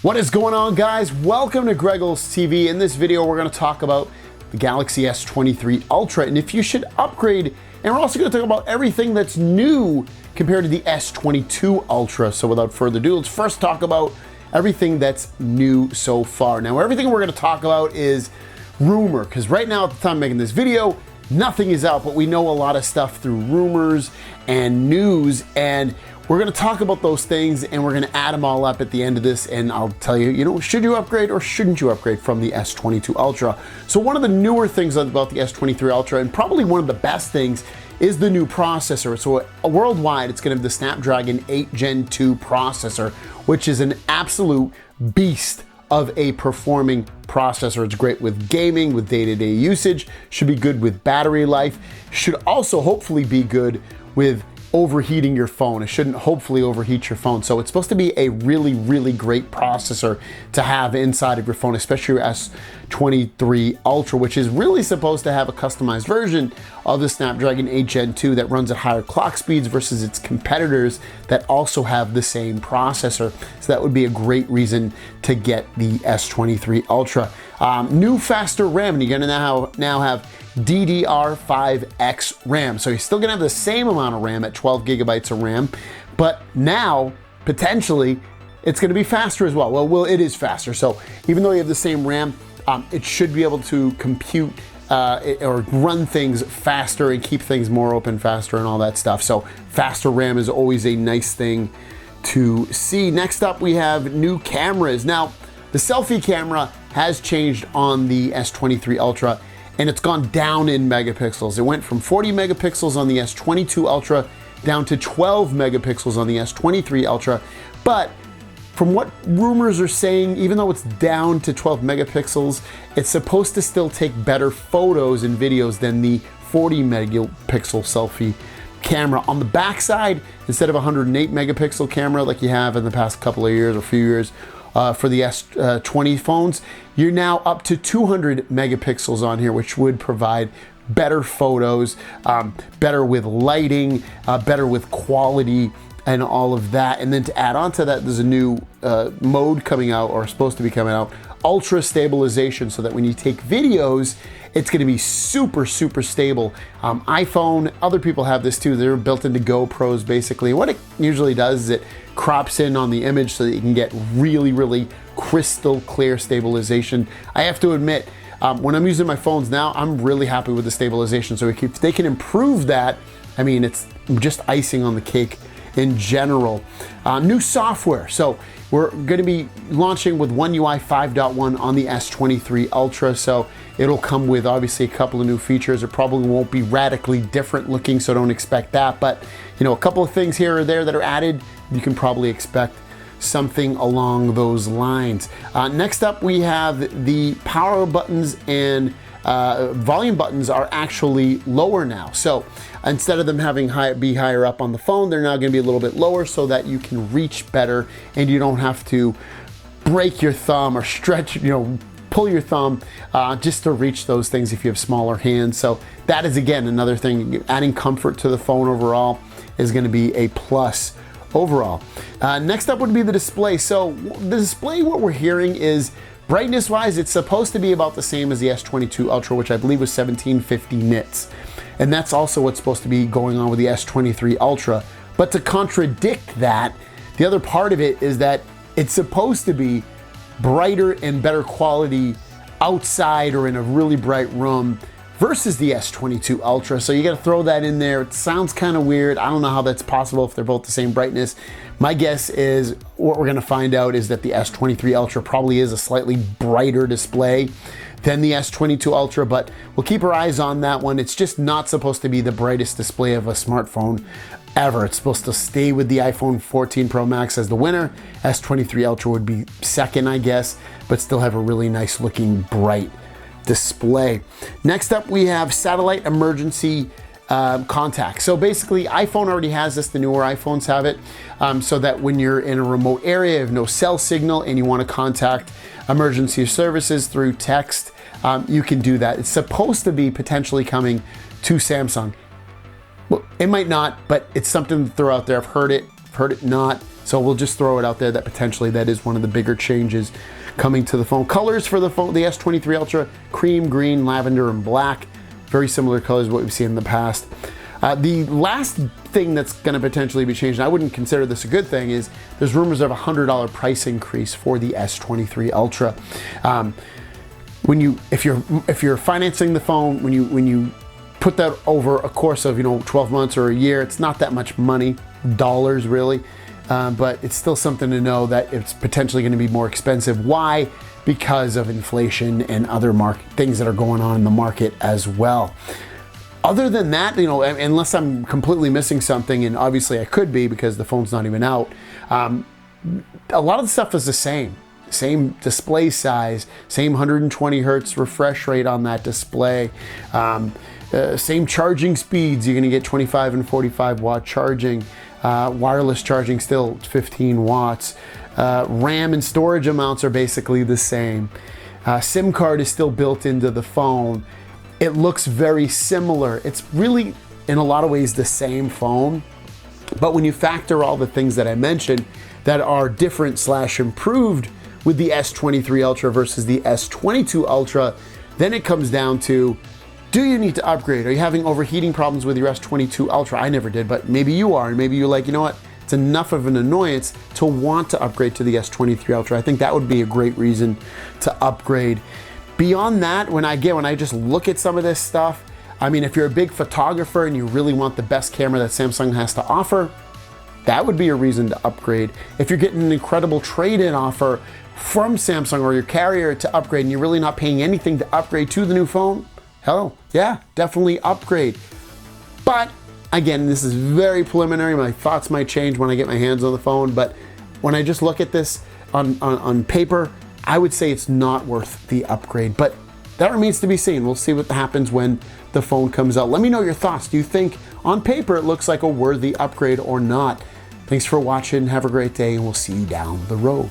What is going on, guys? Welcome to Greggles TV. In this video, we're going to talk about the Galaxy S23 Ultra and if you should upgrade. And we're also going to talk about everything that's new compared to the S22 Ultra. So without further ado, let's first talk about everything that's new so far. Now, everything we're going to talk about is rumor, because right now at the time of making this video, nothing is out, but we know a lot of stuff through rumors and news, and we're going to talk about those things and we're going to add them all up at the end of this, and I'll tell you, should you upgrade or shouldn't you upgrade from the S22 Ultra. So one of the newer things about the S23 Ultra, and probably one of the best things, is the new processor. So worldwide, it's going to have the Snapdragon 8 Gen 2 processor, which is an absolute beast of a performing processor. It's great with gaming, with day-to-day usage, should be good with battery life, should also hopefully be good with overheating your phone. It shouldn't hopefully overheat your phone. So it's supposed to be a really, really great processor to have inside of your phone, especially your S23 Ultra, which is really supposed to have a customized version of the Snapdragon 8 Gen 2 that runs at higher clock speeds versus its competitors that also have the same processor. So that would be a great reason to get the S23 Ultra. New faster RAM, and you're gonna now have DDR5X RAM. So you're still gonna have the same amount of RAM at 12 gigabytes of RAM, but now potentially it's gonna be faster as well. Well, it is faster. So even though you have the same RAM, it should be able to compute or run things faster and keep things more open faster and all that stuff. So faster RAM is always a nice thing to see. Next up, we have new cameras. Now, the selfie camera has changed on the S23 Ultra, and it's gone down in megapixels. It went from 40 megapixels on the S22 Ultra down to 12 megapixels on the S23 Ultra. But from what rumors are saying, even though it's down to 12 megapixels, it's supposed to still take better photos and videos than the 40 megapixel selfie camera. On the backside, instead of a 108 megapixel camera like you have in the past couple of years or few years, for the S20 phones, you're now up to 200 megapixels on here, which would provide better photos, better with lighting, better with quality and all of that. And then to add on to that, there's a new mode coming out, or supposed to be coming out, ultra stabilization, so that when you take videos, it's going to be super, super stable. iPhone, other people have this too. They're built into GoPros basically. What it usually does is it crops in on the image so that you can get really, really crystal clear stabilization. I have to admit, when I'm using my phones now, I'm really happy with the stabilization. So if they can improve that, I mean, it's just icing on the cake in general. New software. So we're going to be launching with One UI 5.1 on the S23 Ultra. So it'll come with obviously a couple of new features. It probably won't be radically different looking, so don't expect that. But a couple of things here or there that are added, you can probably expect something along those lines. Next up, we have the power buttons and volume buttons are actually lower now. So instead of them having be higher up on the phone, they're now going to be a little bit lower so that you can reach better and you don't have to break your thumb or stretch, pull your thumb just to reach those things if you have smaller hands. So that is, again, another thing. Adding comfort to the phone overall is going to be a plus overall. Next up would be the display. So the display, what we're hearing is, brightness wise, it's supposed to be about the same as the S22 Ultra, which I believe was 1750 nits. And that's also what's supposed to be going on with the S23 Ultra. But to contradict that, the other part of it is that it's supposed to be brighter and better quality outside or in a really bright room versus the S22 Ultra. So you got to throw that in there. It sounds kind of weird. I don't know how that's possible if they're both the same brightness. My guess is what we're going to find out is that the S23 Ultra probably is a slightly brighter display than the S22 Ultra, but we'll keep our eyes on that one. It's just not supposed to be the brightest display of a smartphone ever. It's supposed to stay with the iPhone 14 Pro Max as the winner. S23 Ultra would be second, I guess, but still have a really nice looking bright display. Next up, we have satellite emergency contact. So basically, iPhone already has this, the newer iPhones have it, so that when you're in a remote area, you have no cell signal and you want to contact emergency services through text, you can do that. It's supposed to be potentially coming to Samsung. Well, it might not, but it's something to throw out there. I've heard it not. So we'll just throw it out there that potentially that is one of the bigger changes coming to the phone. Colors for the phone, the S23 Ultra, cream, green, lavender, and black. Very similar colors to what we've seen in the past. The last thing that's going to potentially be changed, and I wouldn't consider this a good thing, is there's rumors of a $100 price increase for the S23 Ultra. If you're financing the phone, when you put that over a course of 12 months or a year, it's not that much money, dollars really, but it's still something to know that it's potentially going to be more expensive. Why? Because of inflation and other things that are going on in the market as well. Other than that, unless I'm completely missing something, and obviously I could be because the phone's not even out, a lot of the stuff is the same. Same display size, same 120 hertz refresh rate on that display, same charging speeds. You're gonna get 25 and 45 watt charging, wireless charging still 15 watts. RAM and storage amounts are basically the same. SIM card is still built into the phone. It looks very similar. It's really, in a lot of ways, the same phone. But when you factor all the things that I mentioned that are different / improved with the S23 Ultra versus the S22 Ultra, then it comes down to, do you need to upgrade? Are you having overheating problems with your S22 Ultra? I never did, but maybe you are, and maybe you're like, you know what? It's enough of an annoyance to want to upgrade to the S23 Ultra. I think that would be a great reason to upgrade. Beyond that, when I just look at some of this stuff, I mean, if you're a big photographer and you really want the best camera that Samsung has to offer, that would be a reason to upgrade. If you're getting an incredible trade-in offer from Samsung or your carrier to upgrade and you're really not paying anything to upgrade to the new phone, hell yeah, definitely upgrade. But again, this is very preliminary. My thoughts might change when I get my hands on the phone, but when I just look at this on paper, I would say it's not worth the upgrade, but that remains to be seen. We'll see what happens when the phone comes out. Let me know your thoughts. Do you think on paper it looks like a worthy upgrade or not? Thanks for watching. Have a great day, and we'll see you down the road.